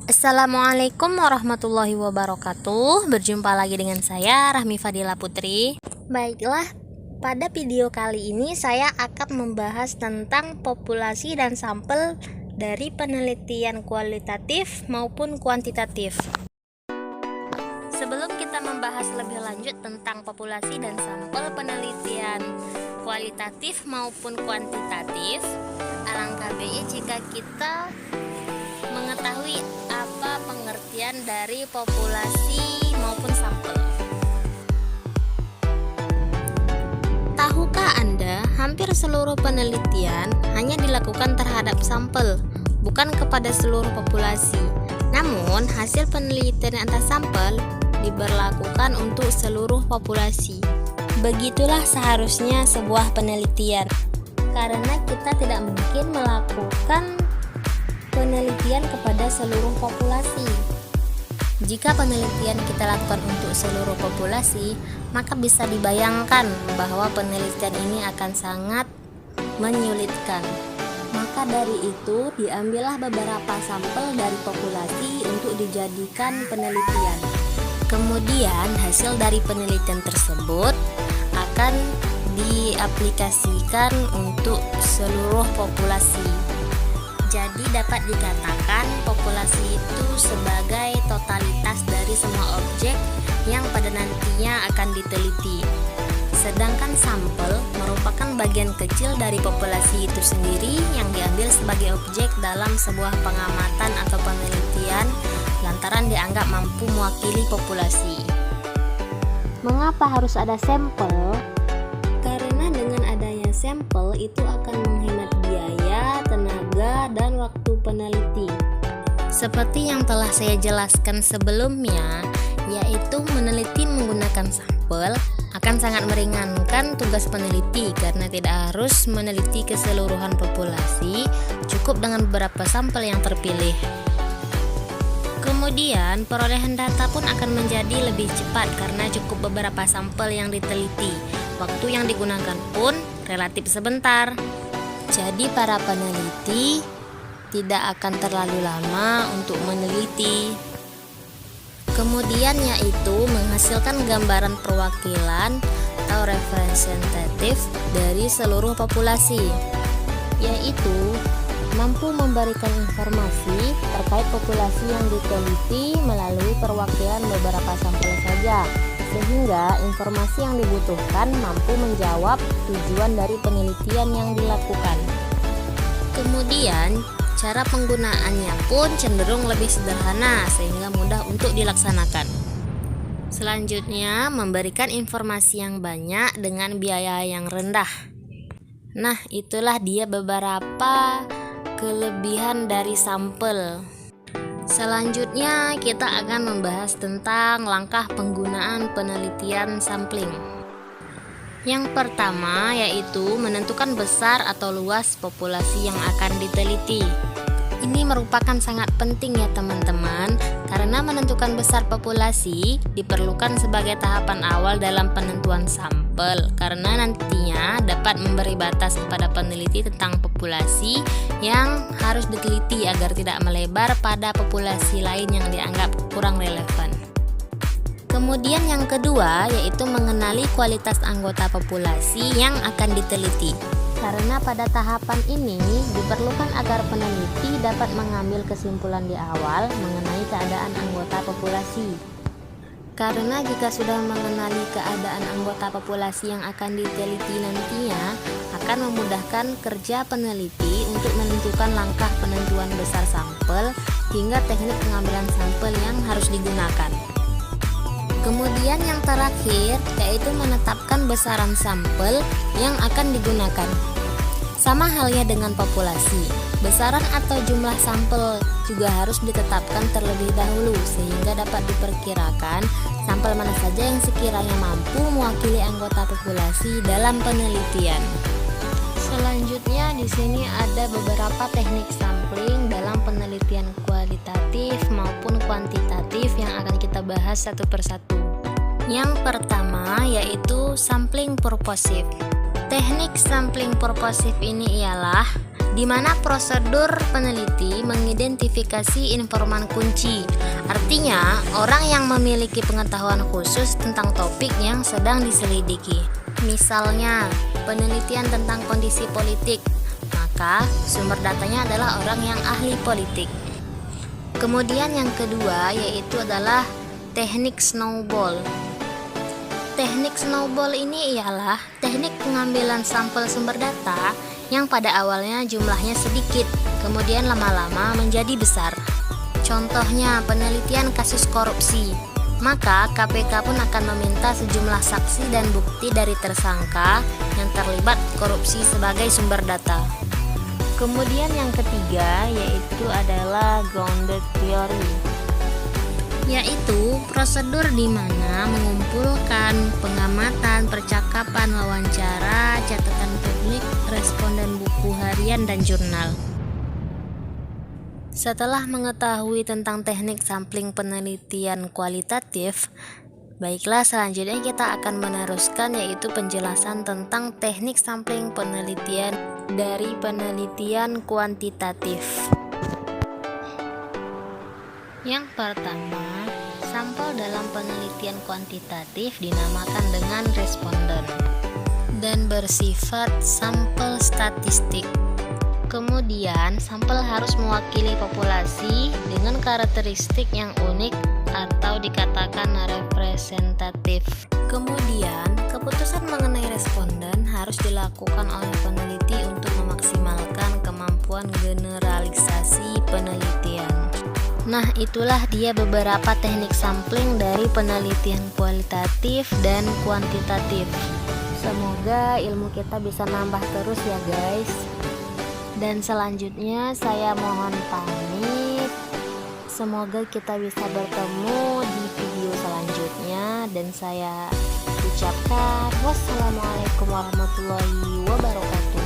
Assalamualaikum warahmatullahi wabarakatuh. Berjumpa lagi dengan saya Rahmi Fadila Putri. Baiklah, pada video kali ini saya akan membahas tentang populasi dan sampel dari penelitian kualitatif maupun kuantitatif. Sebelum kita membahas lebih lanjut tentang populasi dan sampel penelitian kualitatif maupun kuantitatif, alangkah baiknya jika kita mengetahui apa pengertian dari populasi maupun sampel. Tahukah Anda, hampir seluruh penelitian hanya dilakukan terhadap sampel, bukan kepada seluruh populasi. Namun, hasil penelitian atas sampel diberlakukan untuk seluruh populasi. Begitulah seharusnya sebuah penelitian, karena kita tidak mungkin melakukan penelitian kepada seluruh populasi. Jika penelitian kita lakukan untuk seluruh populasi, maka bisa dibayangkan bahwa penelitian ini akan sangat menyulitkan. Maka dari itu, diambillah beberapa sampel dari populasi untuk dijadikan penelitian. Kemudian, hasil dari penelitian tersebut akan diaplikasikan untuk seluruh populasi. Jadi dapat dikatakan populasi itu sebagai totalitas dari semua objek yang pada nantinya akan diteliti. Sedangkan sampel merupakan bagian kecil dari populasi itu sendiri yang diambil sebagai objek dalam sebuah pengamatan atau penelitian lantaran dianggap mampu mewakili populasi. Mengapa harus ada sampel? Karena dengan adanya sampel itu akan menghemat biaya, tenaga, dan waktu peneliti. Seperti yang telah saya jelaskan sebelumnya, yaitu meneliti menggunakan sampel akan sangat meringankan tugas peneliti karena tidak harus meneliti keseluruhan populasi, cukup dengan beberapa sampel yang terpilih. Kemudian, perolehan data pun akan menjadi lebih cepat karena cukup beberapa sampel yang diteliti. Waktu yang digunakan pun relatif sebentar. Jadi para peneliti tidak akan terlalu lama untuk meneliti. Kemudian yaitu menghasilkan gambaran perwakilan atau representatif dari seluruh populasi, yaitu mampu memberikan informasi terkait populasi yang diteliti melalui perwakilan beberapa sampel saja, sehingga informasi yang dibutuhkan mampu menjawab tujuan dari penelitian yang dilakukan. Kemudian, cara penggunaannya pun cenderung lebih sederhana sehingga mudah untuk dilaksanakan. Selanjutnya, memberikan informasi yang banyak dengan biaya yang rendah. Nah, itulah dia beberapa kelebihan dari sampel. Selanjutnya, kita akan membahas tentang langkah penggunaan penelitian sampling. Yang pertama yaitu menentukan besar atau luas populasi yang akan diteliti. Ini merupakan sangat penting ya teman-teman, karena menentukan besar populasi diperlukan sebagai tahapan awal dalam penentuan sampel, karena nantinya dapat memberi batas kepada peneliti tentang populasi yang harus diteliti agar tidak melebar pada populasi lain yang dianggap kurang relevan. Kemudian yang kedua yaitu mengenali kualitas anggota populasi yang akan diteliti. Karena pada tahapan ini diperlukan agar peneliti dapat mengambil kesimpulan di awal mengenai keadaan anggota populasi. Karena jika sudah mengenali keadaan anggota populasi yang akan diteliti nantinya, akan memudahkan kerja peneliti untuk menentukan langkah penentuan besar sampel hingga teknik pengambilan sampel yang harus digunakan. Kemudian yang terakhir yaitu menetapkan besaran sampel yang akan digunakan. Sama halnya dengan populasi, besaran atau jumlah sampel juga harus ditetapkan terlebih dahulu sehingga dapat diperkirakan sampel mana saja yang sekiranya mampu mewakili anggota populasi dalam penelitian. Selanjutnya di sini ada beberapa teknik sampling dalam penelitian kualitatif maupun kuantitatif yang akan kita bahas satu persatu. Yang pertama yaitu sampling purposive. Teknik sampling purposive ini ialah di mana prosedur peneliti mengidentifikasi informan kunci. Artinya, orang yang memiliki pengetahuan khusus tentang topik yang sedang diselidiki. Misalnya, penelitian tentang kondisi politik, maka sumber datanya adalah orang yang ahli politik. Kemudian yang kedua yaitu adalah teknik snowball. Teknik snowball ini ialah teknik pengambilan sampel sumber data yang pada awalnya jumlahnya sedikit, kemudian lama-lama menjadi besar. Contohnya penelitian kasus korupsi. Maka KPK pun akan meminta sejumlah saksi dan bukti dari tersangka yang terlibat korupsi sebagai sumber data. Kemudian yang ketiga yaitu adalah grounded theory, yaitu prosedur di mana mengumpulkan pengamatan, percakapan, wawancara, catatan publik, responden buku harian dan jurnal. Setelah mengetahui tentang teknik sampling penelitian kualitatif, baiklah selanjutnya kita akan meneruskan yaitu penjelasan tentang teknik sampling penelitian dari penelitian kuantitatif. Yang pertama, sampel dalam penelitian kuantitatif dinamakan dengan responden dan bersifat sampel statistik. Kemudian, sampel harus mewakili populasi dengan karakteristik yang unik atau dikatakan representatif. Kemudian, keputusan mengenai responden harus dilakukan oleh peneliti untuk memaksimalkan kemampuan generalisasi penelitian. Nah, itulah dia beberapa teknik sampling dari penelitian kualitatif dan kuantitatif. Semoga ilmu kita bisa nambah terus ya guys. Dan selanjutnya saya mohon pamit. Semoga kita bisa bertemu di video selanjutnya. Dan saya ucapkan wassalamualaikum warahmatullahi wabarakatuh.